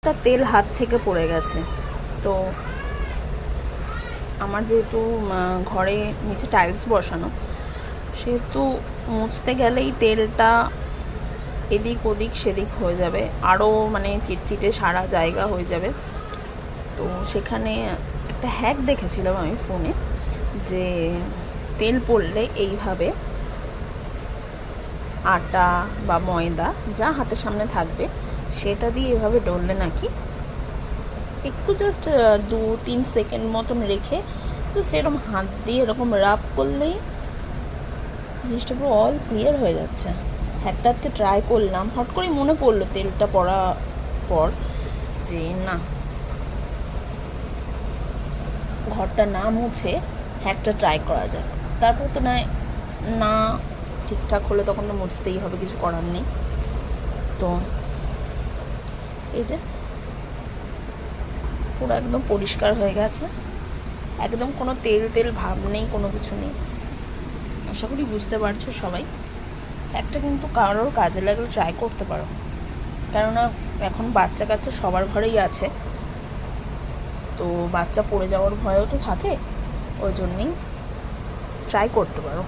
একটা তেল হাত থেকে পড়ে গেছে। তো আমার যেহেতু ঘরে নিচে টাইলস বসানো, সেহেতু মুছতে গেলেই তেলটা এদিক ওদিক সেদিক হয়ে যাবে, আরও মানে চিটচিটে সারা জায়গা হয়ে যাবে। তো সেখানে একটা হ্যাক দেখেছিলাম আমি ফোনে, যে তেল পড়লে এইভাবে আটা বা ময়দা যা হাতের সামনে থাকবে সেটা দিয়ে এভাবে ডললে নাকি একটু জাস্ট 2-3 সেকেন্ড মতন রেখে তো সেরকম হাত দিয়ে এরকম রাব করলেই জিনিসটা পুরো অল ক্লিয়ার হয়ে যাচ্ছে। হ্যাকটা আজকে ট্রাই করলাম, হট করে মনে পড়লো তেলটা পড়া পর যে না, ঘরটা না মুছে হ্যাকটা ট্রাই করা যাক। তারপর তো না ঠিকঠাক হলে তখন তো মুছতেই হবে, কিছু করার নেই। তো এই যে পুরো একদম পরিষ্কার হয়ে গেছে, একদম কোনো তেল তেল ভাব নেই, কোনো কিছু নেই। আশা করি বুঝতে পারছো সবাই। একটা কিন্তু কারোর কাজে লাগলে ট্রাই করতে পারো, কেননা এখন বাচ্চা কাচ্চা সবার ঘরেই আছে, তো বাচ্চা পড়ে যাওয়ার ভয়ও তো থাকে, ওই জন্যেই ট্রাই করতে পারো।